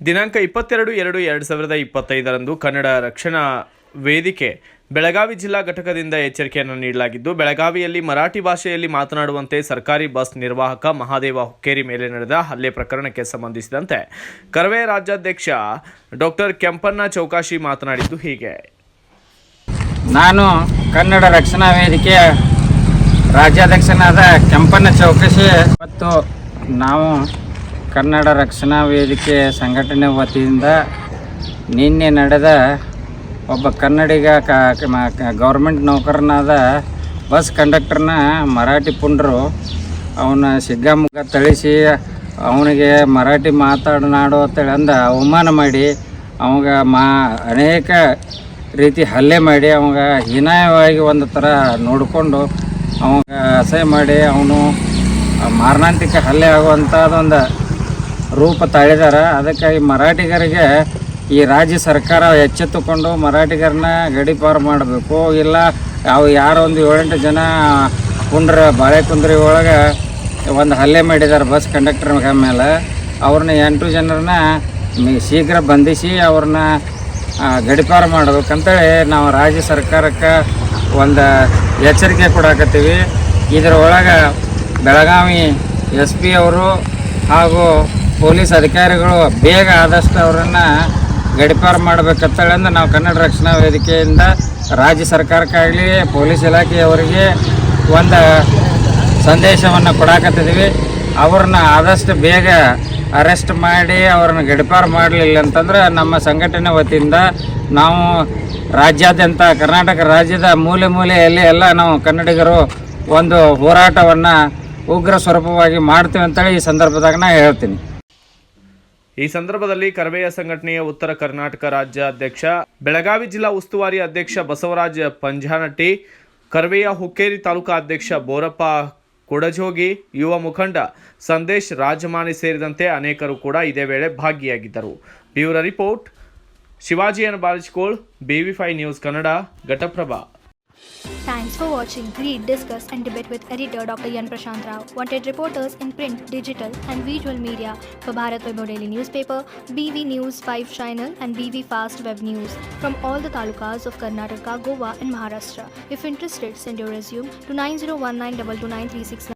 ದಿನಾಂಕ 22/2/2025 ಕನ್ನಡ ರಕ್ಷಣಾ ವೇದಿಕೆ ಬೆಳಗಾವಿ ಜಿಲ್ಲಾ ಘಟಕದಿಂದ ಎಚ್ಚರಿಕೆಯನ್ನು ನೀಡಲಾಗಿದ್ದು, ಬೆಳಗಾವಿಯಲ್ಲಿ ಮರಾಠಿ ಭಾಷೆಯಲ್ಲಿ ಮಾತನಾಡುವಂತೆ ಸರ್ಕಾರಿ ಬಸ್ ನಿರ್ವಾಹಕ ಮಹಾದೇವ ಹುಕ್ಕೇರಿ ಮೇಲೆ ನಡೆದ ಹಲ್ಲೆ ಪ್ರಕರಣಕ್ಕೆ ಸಂಬಂಧಿಸಿದಂತೆ ಕರವೇ ರಾಜ್ಯಾಧ್ಯಕ್ಷ ಡಾಕ್ಟರ್ ಕೆಂಪಣ್ಣ ಚೌಕಾಶಿ ಮಾತನಾಡಿದ್ದು ಹೀಗೆ. ನಾನು ಕನ್ನಡ ರಕ್ಷಣಾ ವೇದಿಕೆಯ ರಾಜ್ಯಾಧ್ಯಕ್ಷನಾದ ಕೆಂಪಣ್ಣ ಚೌಕಾಶಿ. ಮತ್ತು ನಾವು ಕನ್ನಡ ರಕ್ಷಣಾ ವೇದಿಕೆ ಸಂಘಟನೆ ವತಿಯಿಂದ ನಿನ್ನೆ ನಡೆದ ಒಬ್ಬ ಕನ್ನಡಿಗ ಗೌರ್ಮೆಂಟ್ ನೌಕರನಾದ ಬಸ್ ಕಂಡಕ್ಟರ್ನ ಮರಾಠಿ ಪುಂಡರು ಅವನ ಸಿಗ್ಗಾಮುಗ್ಗ ಥಳಿಸಿ ಅವನಿಗೆ ಮರಾಠಿ ಮಾತನಾಡು ಅಂತೇಳಿ ಅಂದ ಅವಮಾನ ಮಾಡಿ ಅವಾಗ ಅನೇಕ ರೀತಿ ಹಲ್ಲೆ ಮಾಡಿ ಅವಾಗ ಹೀನಾಯವಾಗಿ ಒಂದು ಥರ ನೋಡಿಕೊಂಡು ಅವಾಗ ಅಸಹ್ಯ ಮಾಡಿ ಅವನು ಮಾರಣಾಂತಿಕ ಹಲ್ಲೆ ಆಗುವಂಥದ್ದೊಂದು ರೂಪ ತಾಳಿದಾರೆ. ಅದಕ್ಕಾಗಿ ಮರಾಠಿಗರಿಗೆ ಈ ರಾಜ್ಯ ಸರ್ಕಾರ ಎಚ್ಚೆತ್ತುಕೊಂಡು ಮರಾಠಿಗರನ್ನ ಗಡೀಪಾರು ಮಾಡಬೇಕು. ಇಲ್ಲ ಅವು ಯಾರೋ ಒಂದು 7-8 ಜನ ಬಾಳೆಕುಂದ್ರಿ ಒಳಗೆ ಒಂದು ಹಲ್ಲೆ ಮಾಡಿದ್ದಾರೆ ಬಸ್ ಕಂಡಕ್ಟರ್ ಮೇಲೆ. ಅವ್ರನ್ನ 8 ಜನರನ್ನ ಶೀಘ್ರ ಬಂಧಿಸಿ ಅವ್ರನ್ನ ಗಡೀಪಾರು ಮಾಡಬೇಕಂತೇಳಿ ನಾವು ರಾಜ್ಯ ಸರ್ಕಾರಕ್ಕೆ ಒಂದು ಎಚ್ಚರಿಕೆ ಕೊಡಾಕತ್ತೀವಿ. ಇದರ ಒಳಗೆ ಬೆಳಗಾವಿ SP ಅವರು ಹಾಗೂ ಪೊಲೀಸ್ ಅಧಿಕಾರಿಗಳು ಬೇಗ ಆದಷ್ಟು ಅವರನ್ನು ಗಡೀಪಾರು ಮಾಡಬೇಕಂತೇಳಿ ಅಂದ್ರೆ ನಾವು ಕನ್ನಡ ರಕ್ಷಣಾ ವೇದಿಕೆಯಿಂದ ರಾಜ್ಯ ಸರ್ಕಾರಕ್ಕಾಗಲಿ ಪೊಲೀಸ್ ಇಲಾಖೆಯವರಿಗೆ ಒಂದು ಸಂದೇಶವನ್ನು ಕೊಡಾಕತ್ತಿದ್ದೀವಿ. ಅವ್ರನ್ನ ಆದಷ್ಟು ಬೇಗ ಅರೆಸ್ಟ್ ಮಾಡಿ ಅವ್ರನ್ನ ಗಡೀಪಾರು ಮಾಡಲಿಲ್ಲ ಅಂತಂದ್ರೆ ನಮ್ಮ ಸಂಘಟನೆ ವತಿಯಿಂದ ನಾವು ರಾಜ್ಯಾದ್ಯಂತ ಕರ್ನಾಟಕ ರಾಜ್ಯದ ಮೂಲೆ ಮೂಲೆಯಲ್ಲಿ ಎಲ್ಲ ನಾವು ಕನ್ನಡಿಗರು ಒಂದು ಹೋರಾಟವನ್ನು ಉಗ್ರ ಸ್ವರೂಪವಾಗಿ ಮಾಡ್ತೀವಿ ಅಂತೇಳಿ ಈ ಸಂದರ್ಭದಾಗ ನಾನು ಹೇಳ್ತೀನಿ. ಈ ಸಂದರ್ಭದಲ್ಲಿ ಕರವೆಯ ಸಂಘಟನೆಯ ಉತ್ತರ ಕರ್ನಾಟಕ ರಾಜ್ಯಾಧ್ಯಕ್ಷ, ಬೆಳಗಾವಿ ಜಿಲ್ಲಾ ಉಸ್ತುವಾರಿ ಅಧ್ಯಕ್ಷ ಬಸವರಾಜ ಪಂಜಾನಟ್ಟಿ, ಕರವೆಯ ಹುಕ್ಕೇರಿ ತಾಲೂಕಾ ಅಧ್ಯಕ್ಷ ಬೋರಪ್ಪ ಕುಡಜೋಗಿ, ಯುವ ಮುಖಂಡ ಸಂದೇಶ್ ರಾಜಮಾನಿ ಸೇರಿದಂತೆ ಅನೇಕರು ಕೂಡ ಇದೇ ವೇಳೆ ಭಾಗಿಯಾಗಿದ್ದರು. Bureau report Shivaji N Balajkol, BV5 news Kannada, Ghataprabha. Thanks for watching. Read, discuss and debate with editor Dr. Yan Prashant Rao. Wanted reporters in print, digital and visual media for Bharat Vaibhav Daily Newspaper, BV News 5 Channel and BV Fast Web News from all the talukas of Karnataka, Goa and Maharashtra. If interested, send your resume to 9019229369.